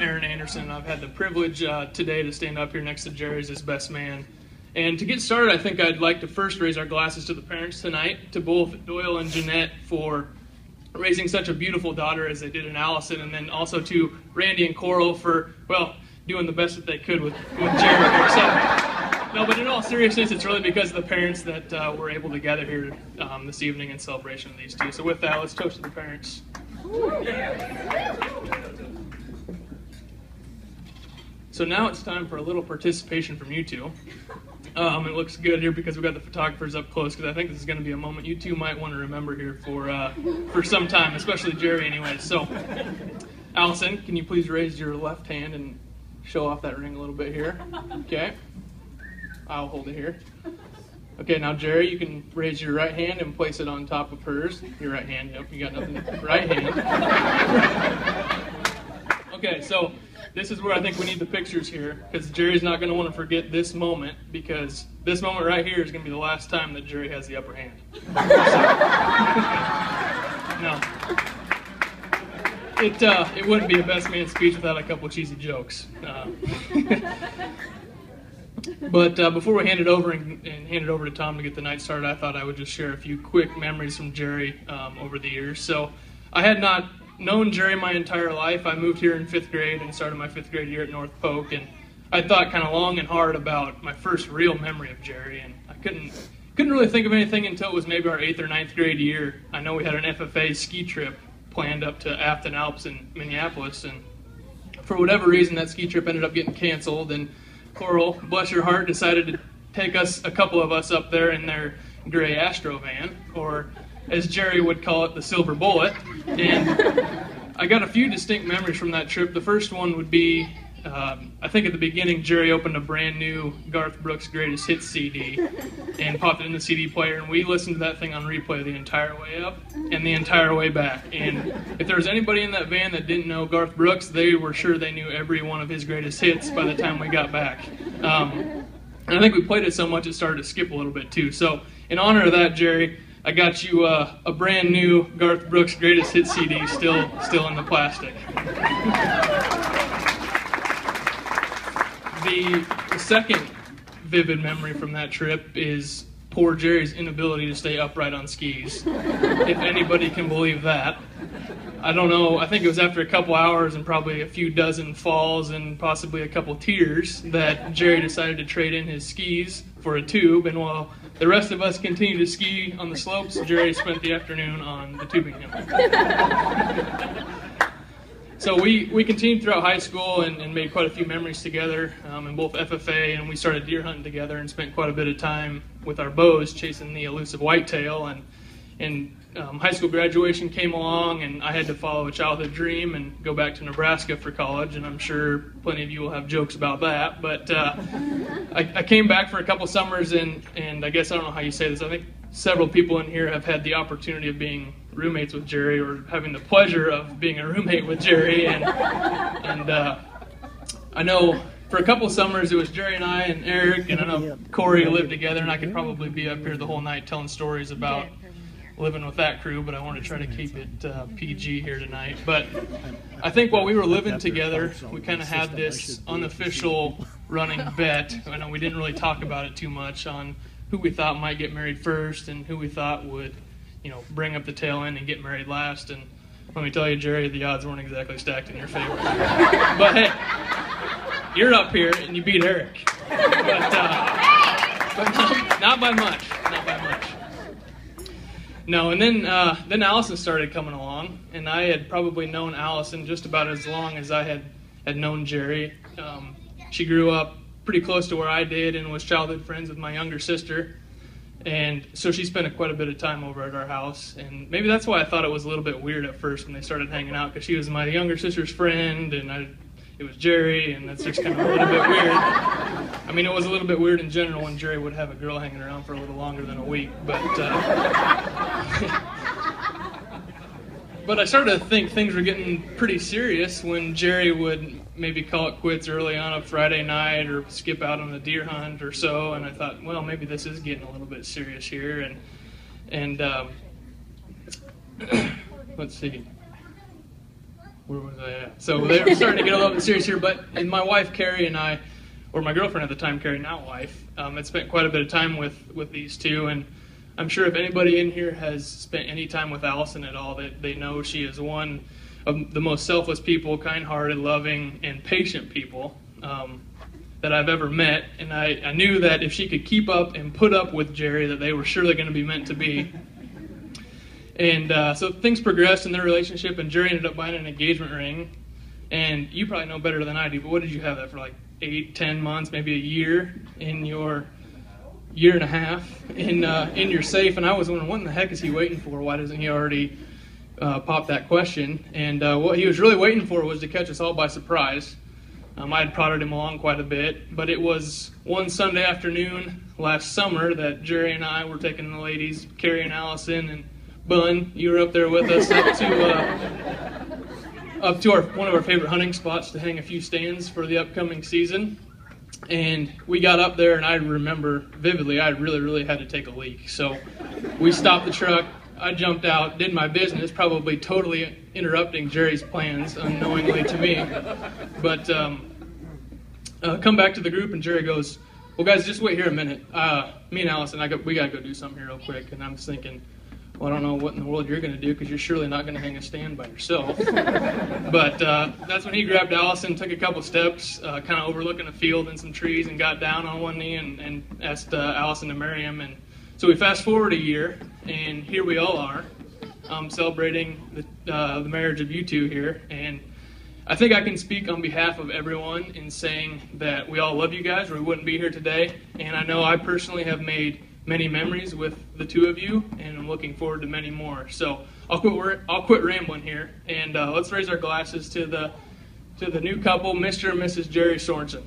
Aaron Anderson. I've had the privilege today to stand up here next to Jerry as his best man. And to get started, I think I'd like to first raise our glasses to the parents tonight, to both Doyle and Jeanette for raising such a beautiful daughter as they did in Allison, and then also to Randy and Coral for, well, doing the best that they could with Jerry here. So, no, but in all seriousness, it's really because of the parents that we're able to gather here this evening in celebration of these two. So with that, let's toast to the parents. So now it's time for a little participation from you two. It looks good here because we've got the photographers up close, because I think this is going to be a moment you two might want to remember here for some time, especially Jerry anyway. So, Allison, can you please raise your left hand and show off that ring a little bit here? Okay. I'll hold it here. Okay, now Jerry, you can raise your right hand and place it on top of hers. Your right hand, yep, you got nothing. Right hand. Okay, so this is where I think we need the pictures here, because Jerry's not going to want to forget this moment, because this moment right here is going to be the last time that Jerry has the upper hand. No. It wouldn't be a best man speech without a couple cheesy jokes. But before we hand it over and hand it over to Tom to get the night started, I thought I would just share a few quick memories from Jerry over the years. So I had not known Jerry my entire life. I moved here in 5th grade and started my 5th grade year at North Polk, and I thought kind of long and hard about my first real memory of Jerry, and I couldn't really think of anything until it was maybe our 8th or 9th grade year. I know we had an FFA ski trip planned up to Afton Alps in Minneapolis, and for whatever reason that ski trip ended up getting canceled, and Coral, bless your heart, decided to take a couple of us up there in their gray Astro van, or as Jerry would call it, the Silver Bullet. And I got a few distinct memories from that trip. The first one would be, I think at the beginning, Jerry opened a brand new Garth Brooks Greatest Hits CD and popped it in the CD player, and we listened to that thing on replay the entire way up and the entire way back. And if there was anybody in that van that didn't know Garth Brooks, they were sure they knew every one of his greatest hits by the time we got back. And I think we played it so much it started to skip a little bit too. So in honor of that, Jerry, I got you a brand new Garth Brooks Greatest Hits CD, still in the plastic. The second vivid memory from that trip is poor Jerry's inability to stay upright on skis, if anybody can believe that. I don't know, I think it was after a couple hours and probably a few dozen falls and possibly a couple tears that Jerry decided to trade in his skis for a tube, and while the rest of us continued to ski on the slopes, Jerry spent the afternoon on the tubing hill. So we continued throughout high school and made quite a few memories together in both FFA, and we started deer hunting together and spent quite a bit of time with our bows chasing the elusive whitetail. And high school graduation came along, and I had to follow a childhood dream and go back to Nebraska for college, and I'm sure plenty of you will have jokes about that. But I came back for a couple summers, and I guess I don't know how you say this. I think several people in here have had the opportunity of being roommates with Jerry, or having the pleasure of being a roommate with Jerry, and I know for a couple summers it was Jerry and I and Eric, and I know Corey lived together, and I could probably be up here the whole night telling stories about living with that crew, but I want to try to keep it PG here tonight. But I think while we were living together, we kind of had this unofficial running bet. I know we didn't really talk about it too much on who we thought might get married first and who we thought would, bring up the tail end and get married last. And let me tell you, Jerry, the odds weren't exactly stacked in your favor. But hey, you're up here and you beat Eric. But not by much. Not by much. No, and then Allison started coming along, and I had probably known Allison just about as long as I had known Jerry. She grew up pretty close to where I did and was childhood friends with my younger sister. And so she spent quite a bit of time over at our house, and maybe that's why I thought it was a little bit weird at first when they started hanging out, because she was my younger sister's friend, and it was Jerry, and that's just kind of a little bit weird. I mean, it was a little bit weird in general when Jerry would have a girl hanging around for a little longer than a week, but but I started to think things were getting pretty serious when Jerry would maybe call it quits early on a Friday night or skip out on a deer hunt or so, and I thought, well, maybe this is getting a little bit serious here, and let's see. where was I at? So they were starting to get a little bit serious here, and my wife Carrie and I, or my girlfriend at the time, Carrie, now wife, had spent quite a bit of time with these two, and I'm sure if anybody in here has spent any time with Allison at all, that they know she is one of the most selfless people, kind-hearted, loving, and patient people that I've ever met. And I knew that if she could keep up and put up with Jerry, that they were surely going to be meant to be. And so things progressed in their relationship, and Jerry ended up buying an engagement ring. And you probably know better than I do, but what did you have that for, like 8, 10 months, maybe a year in your year and a half in your safe? And I was wondering, what in the heck is he waiting for? Why doesn't he already pop that question? And what he was really waiting for was to catch us all by surprise. I had prodded him along quite a bit, but it was one Sunday afternoon last summer that Jerry and I were taking the ladies, Carrie and Allison, and Bun, you were up there with us, up to one of our favorite hunting spots to hang a few stands for the upcoming season. And we got up there, and I remember vividly, I really had to take a leak. So we stopped the truck, I jumped out, did my business, probably totally interrupting Jerry's plans unknowingly to me. But come back to the group, and Jerry goes, well, guys, just wait here a minute. Me and Allison, we got to go do something here real quick. And I'm just thinking, well, I don't know what in the world you're going to do, because you're surely not going to hang a stand by yourself. But that's when he grabbed Allison, took a couple steps, kind of overlooking a field and some trees, and got down on one knee and asked Allison to marry him. And so we fast forward a year, and here we all are, celebrating the marriage of you two here. And I think I can speak on behalf of everyone in saying that we all love you guys, or we wouldn't be here today. And I know I personally have made many memories with the two of you, and I'm looking forward to many more. So I'll quit rambling here, and let's raise our glasses to the new couple, Mr. and Mrs. Jerry Sorenson.